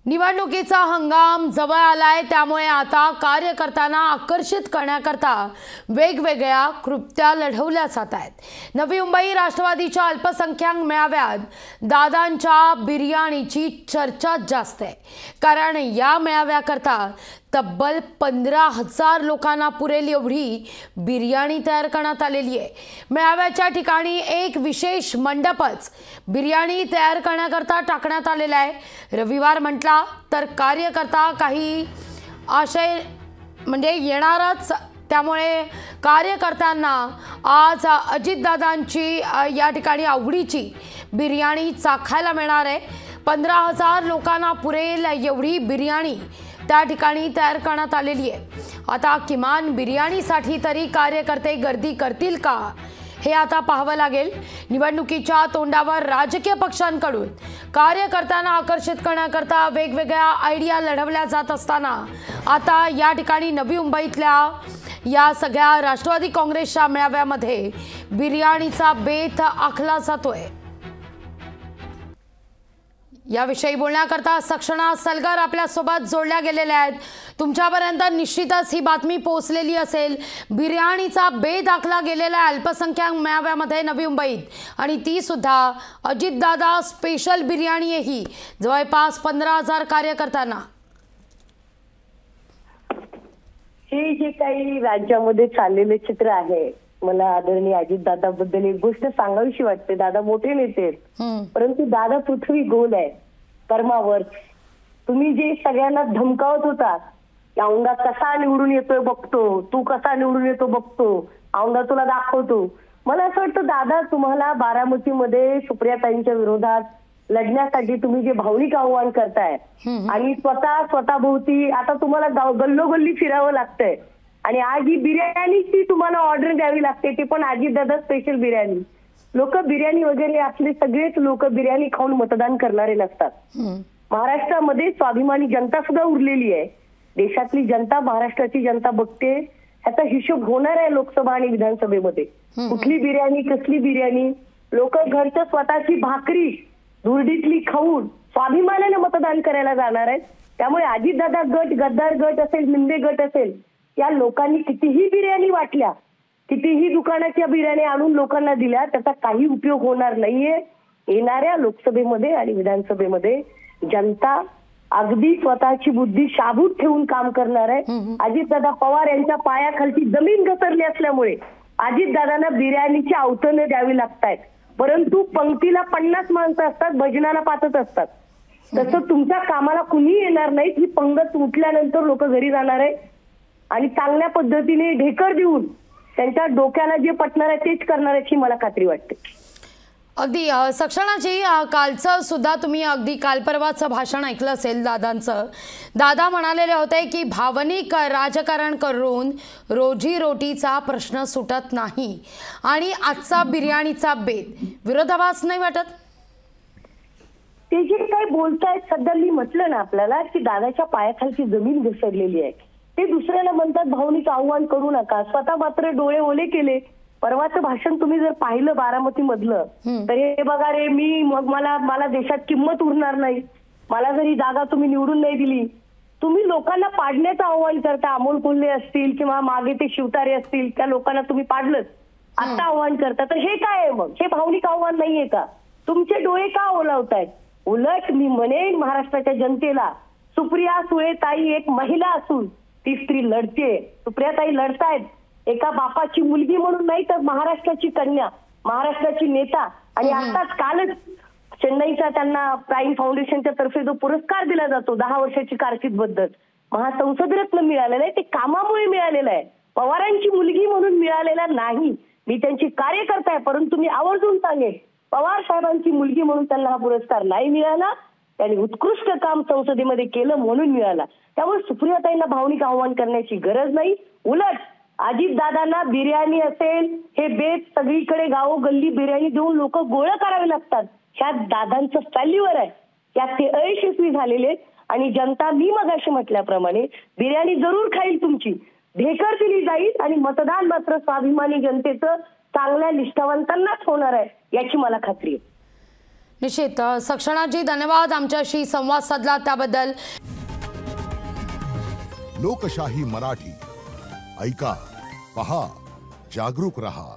निवडणुकीचा हंगाम जवळ आलाय, त्यामुळे आता कार्यकर्त्यांना आकर्षित करण्याकरता वेगवेगळ्या कृत्या लढवल्या जात आहेत। नवी मुंबई राष्ट्रवादीच्या अल्पसंख्याक मेळाव्यात दादांच्या बिर्याणीची चर्चा जास्त आहे, कारण या मेळाव्याकरता तब्बल 15,000 लोकांना पुरेल एवढी बिर्याणी तयार करण्यात आलेली आहे। मेळाव्याच्या ठिकाणी एक विशेष मंडपच बिर्याणी तयार करण्याकरता टाकण्यात आलेला आहे। रविवार म्हटला तर कार्यकर्ता काही आशय म्हणजे येणारच, त्यामुळे कार्यकर्त्यांना आज अजितदादांची या ठिकाणी आवडीची बिर्याणी चाखायला मिळणार आहे। 15,000 लोकांना पुरेल एवढी बिर्याणी त्या ठिकाणी तयार करण्यात आलेली आहे। आता किमान बिर्याणीसाठी तरी कार्यकर्ते गर्दी करतील का, हे आता पाहावं लागेल। निवडणुकीच्या तोंडावर राजकीय पक्षांकडून कार्यकर्त्यांना आकर्षित करण्याकरता वेगवेगळ्या आयडिया लढवल्या जात असताना आता या ठिकाणी नवी मुंबईतल्या या सगळ्या राष्ट्रवादी काँग्रेसच्या मेळाव्यामध्ये बिर्याणीचा बेत आखला जातोय। याविषयी बोलण्याकरता सक्षणा सलगर आपल्या सोबत जोडल्या गेलेल्या आहेत। तुमच्यापर्यंत निश्चितच ही बातमी पोहोचलेली असेल। बिर्याणीचा बेत आखला गेलेला आहे अल्पसंख्याक मेळाव्यामध्ये नवी मुंबईत, आणि ती सुद्धा अजितदादा स्पेशल बिर्याणी आहे ही जवळपास 15,000 कार्यकर्त्यांना। हे जे काही राज्यामध्ये चाललेले चित्र आहे, मला आदरणीय अजितदादाबद्दल एक गोष्ट सांगावीशी वाटते। दादा मोठे नेते आहेत, परंतु दादा पृथ्वी गोल आहे कर्मावर। तुम्ही जे सगळ्यांना धमकावत होता, औंधा कसा निवडून येतोय बघतो, तू कसा निवडून येतो बघतो, औंधा तुला दाखवतो, मला असं वाटतं दादा तुम्हाला बारामतीमध्ये सुप्रियाताईंच्या विरोधात लढण्यासाठी तुम्ही जे भावनिक आव्हान करताय आणि स्वतःभोवती आता तुम्हाला गल्लोगल्ली फिरावं लागतंय, आणि आज ही बिर्याणीची तुम्हाला ऑर्डर द्यावी लागते, ते पण अजितदादा स्पेशल बिर्याणी। लोक बिर्याणी वगैरे असले सगळेच लोक बिर्याणी खाऊन मतदान करणारे नसतात। महाराष्ट्रामध्ये स्वाभिमानी जनता सुद्धा उरलेली आहे। देशातली जनता, महाराष्ट्राची जनता बघते, ह्याचा हिशोब होणार आहे लोकसभा आणि विधानसभेमध्ये। कुठली बिर्याणी, कसली बिर्याणी, लोक घरच्या स्वतःची भाकरी धुरडीतली खाऊन स्वाभिमानाने मतदान करायला जाणार आहेत। त्यामुळे अजितदादा गट, गद्दार गट असेल, मिंदे गट असेल, या लोकांनी कितीही बिर्याणी वाटल्या, कितीही दुकानाच्या बिर्याणी आणून लोकांना दिल्या, त्याचा काही उपयोग होणार नाहीये। येणाऱ्या लोकसभेमध्ये आणि विधानसभेमध्ये जनता अगदी स्वतःची बुद्धी शाबूत ठेवून काम करणार आहे। अजितदादा पवार यांच्या पायाखालची जमीन घसरली असल्यामुळे अजितदादांना बिर्याणीची अवतरणे द्यावी लागतायत, परंतु पंक्तीला 50 माणसं असतात, भजनाला पाचच असतात। तसं तुमच्या कामाला कुणी येणार नाही। ही पंगत उठल्यानंतर लोक घरी जाणार आहे आणि चांगल्या पद्धतीने ढेकर देऊन त्यांच्या डोक्याला जे पटणार आहे तेच करणार आहे, मला खात्री वाटते। अगदी सक्षणाजी, कालचं सुद्धा तुम्ही अगदी काल परवाचं भाषण ऐकलं असेल दादांचं। दादा म्हणालेले होते की भावनिक राजकारण करून रोजीरोटीचा प्रश्न सुटत नाही, आणि आजचा बिर्याणीचा बेत विरोधाभास नाही वाटत? ते जे काही बोलतायत सध्या, मी म्हटलं ना आपल्याला की दादाच्या पायाखालची जमीन घसरलेली आहे। ते दुसऱ्याला म्हणतात भावनिक आव्हान करू नका, स्वतः मात्र डोळे ओले केले। परवाचं भाषण तुम्ही जर पाहिलं बारामती मधलं, तर हे बघा रे, मी मग मला देशात किंमत उरणार नाही, मला जरी जागा तुम्ही निवडून नाही दिली, तुम्ही लोकांना पाडण्याचं आव्हान करता। अमोल कोल्हे असतील किंवा मागे ते शिवतारे असतील, त्या लोकांना तुम्ही पाडलंच, आता आव्हान करता। तर हे काय आहे मग? हे भावनिक आव्हान नाहीये का? तुमचे डोळे का ओलावतायत? उलट मी म्हणेन महाराष्ट्राच्या जनतेला, सुप्रिया सुळेताई एक महिला असून ती स्त्री लढते। सुप्रियाताई लढतायत एका बापाची मुलगी म्हणून नाही, तर महाराष्ट्राची कन्या, महाराष्ट्राची नेता। आणि आताच कालच चेन्नईचा त्यांना प्राईम फाउंडेशनच्या तर्फे जो पुरस्कार दिला जातो 10 वर्षाची कारकीर्द बद्दल, महासंसद रत्न मिळालेला आहे, ते कामामुळे मिळालेलं आहे, पवारांची मुलगी म्हणून मिळालेला नाही। मी त्यांची कार्यकर्ता आहे, परंतु मी आवर्जून सांगेन, पवार साहेबांची मुलगी म्हणून त्यांना हा पुरस्कार नाही मिळाला, त्यांनी उत्कृष्ट काम संसदेमध्ये केलं म्हणून मिळाला। त्यामुळे सुप्रियाताईंना भावनिक आव्हान करण्याची गरज नाही। उलट अजितदादांना बिर्याणी असेल, हे बेत सगळीकडे गावोगल्ली बिर्याणी देऊन लोक गोळा करावे लागतात, ह्या दादांचं फॅल्युअर आहे, यात ते अयशस्वी झालेले। आणि जनता, मी मगाशी म्हटल्याप्रमाणे, बिर्याणी जरूर खाईल तुमची, ढेकर दिली जाईल, आणि मतदान मात्र स्वाभिमानी जनतेचं चांगल्या निष्ठावंतांनाच होणार आहे, याची मला खात्री आहे। निश्चित सक्षणाजी, धन्यवाद आमच्याशी संवाद साधला त्याबद्दल. लोकशाही मराठी ऐका, पहा, जागरूक रहा.